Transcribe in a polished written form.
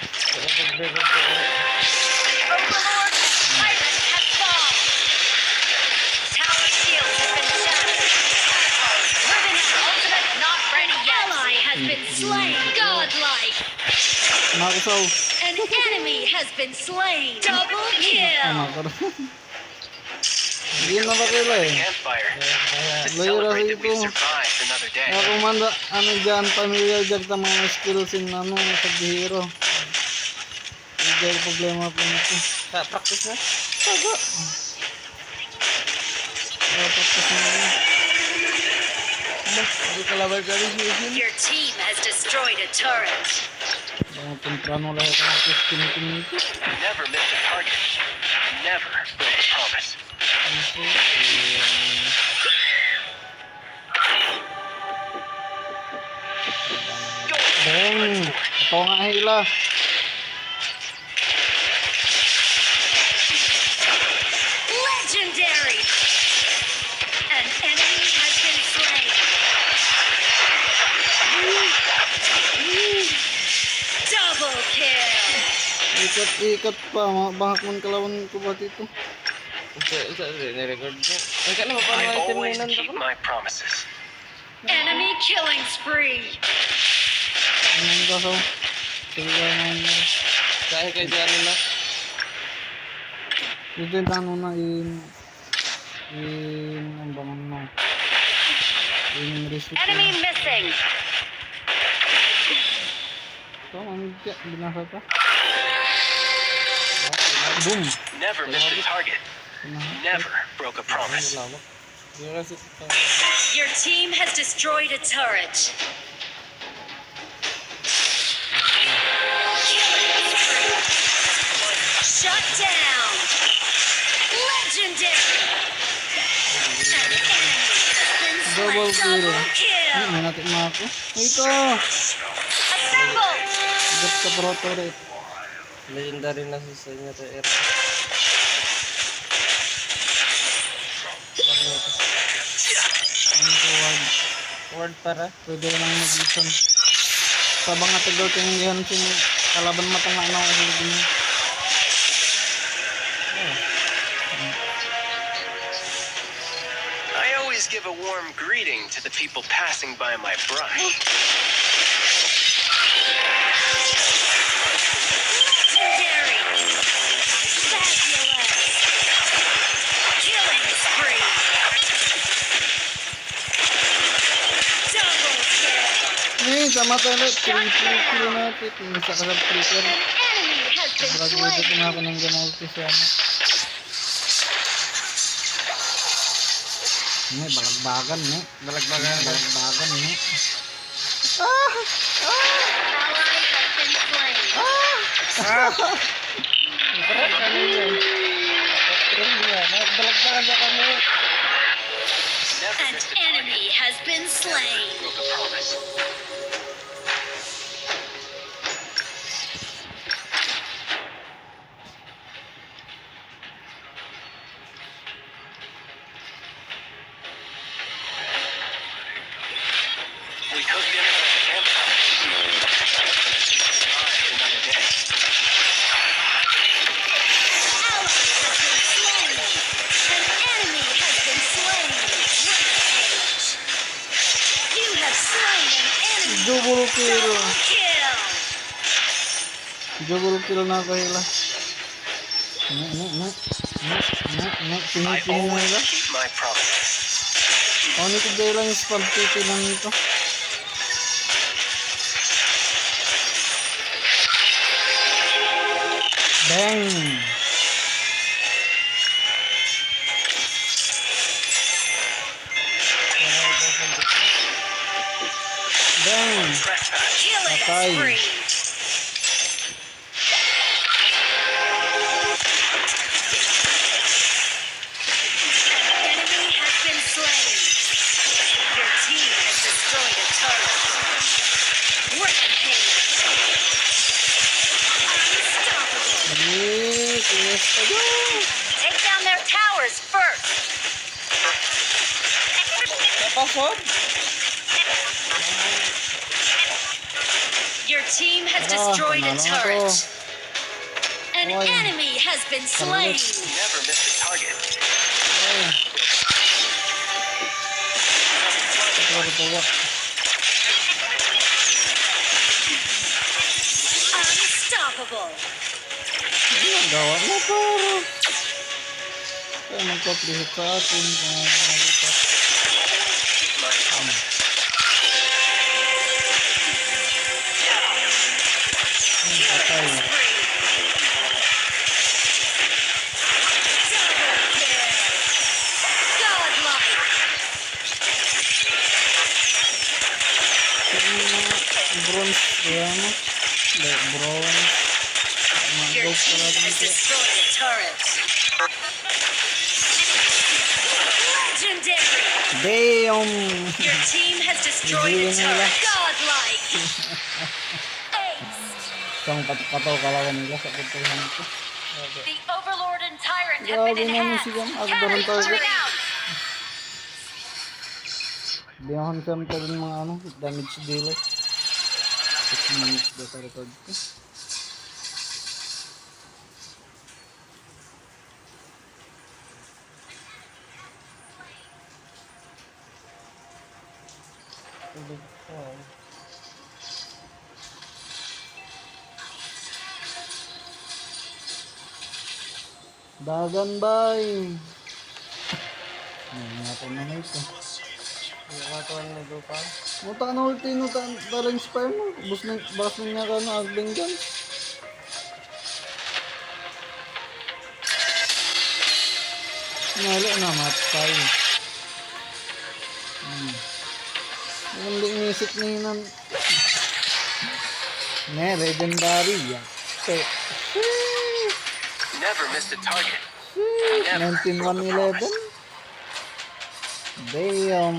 Overlord Tyrant has fallen. Tower shields have been shattered. Riven ultimate not ready yet. Ally has been slain. Godlike. Nakusaw. An enemy has been slain. Double kill. Hindi na bakila eh. Campfire. To Layo celebrate kasi that we ito. survived another day. Ako man ano dyan, familiar dyan sa mga skills in ano, sa hero. Hindi yung problema po nito. Practice na? Taga. Practice na yun. Hindi kalaban ka rin siya. Your team has destroyed a turret. Mga temprano lahat ang artist nito. Never missed a target. Never broke a promise. Bang! Ito nga hila. Legendary. An enemy has been slain. Double kill. Ikat pa. Bahak man kalawan ko ba dito? Isa, nirecord mo. Ay ka na, I paano item mo always yun keep my promises. Enemy killing spree. Anong kasaw? Sige nga nga. Kaya kayo dyan na. Dito yung tanong na ang bangon mo. In receipt. Enemy missing. Ito, ano dyan? Binasa ka? Boom! Never missed a target. Never broke a promise. Lawak. Yung kasi, Your team has destroyed a turret. Shut down. Legendary. An enemy has been Double slain. kill. Double kill. May natin mga ako. Ito! Assemble. Igat ka proto rin. legendary na sa inyo to air. Ano ito word? Word para. Pwede lang mag-listen. Sabang nga tagal tinanggihan sin kalaban matang ano kasi din. I always give a warm greeting to the people passing by my brush. Legendary. Fabulous. Killing spree. Double kill. Sama tayo ulit. 3 kill natin. Isa ka sa trigger. An enemy has been Graduate slain. na ako ng gamulti siya. May balagbagan, ne? Balagbagan. Balagbagan, ne? Ally has been slain. Parang ano yan? Patron yan. Balagbagan na kami. Never An missed a target. enemy has been slain. Broke a promise. We cooked dinner at the campfire. Survived another day. Ally has been slain. An enemy has been slain. Rampage. You have slain an enemy. Double kill. Double kill. Double kill na kahila. I Pinipin na nila. always keep my promises. O, nito dahil lang yung spam titi lang nito. Bang! Bang! Trespass. Killing Patay. spree. An enemy has been slain. Your team has destroyed a turret. Rampage. Unstoppable. Yes! Take down their towers first. Napasod? Your team has Tara, destroyed a panalo na to. turret. An Oy. enemy has been slain. Never miss a target. Ay. Ito. Unstoppable. Gawa mo para. Kaya magpa-prehit sa atin. Kung malita. Patay. Double kill. Godlike. Bronze. Kaya mo. Bronze. Your Mag-go team para has dito. destroyed a turret. Legendary. Damn! Your team has destroyed a Hindi nila. turret. Godlike. Ace. Isang kataw kalawan nila sa pagkakas nito. The Overlord and Tyrant have Grabe been naman enhanced. siya. Agad Cannon ng target. coming out. Di ako handsome ka rin mga damage dealer. 6 minutes data record ko. Tulog ko. Dagan bay! Ngayon natin na ito. Hindi ko matuwan na lupa. Muta na ulti no talang spire mo. Bas na niya ka na agling gan. Nalo na matay. Hindi nisip na yun. Ne, legendary ya. Never missed a target. 19-1-11. Damn.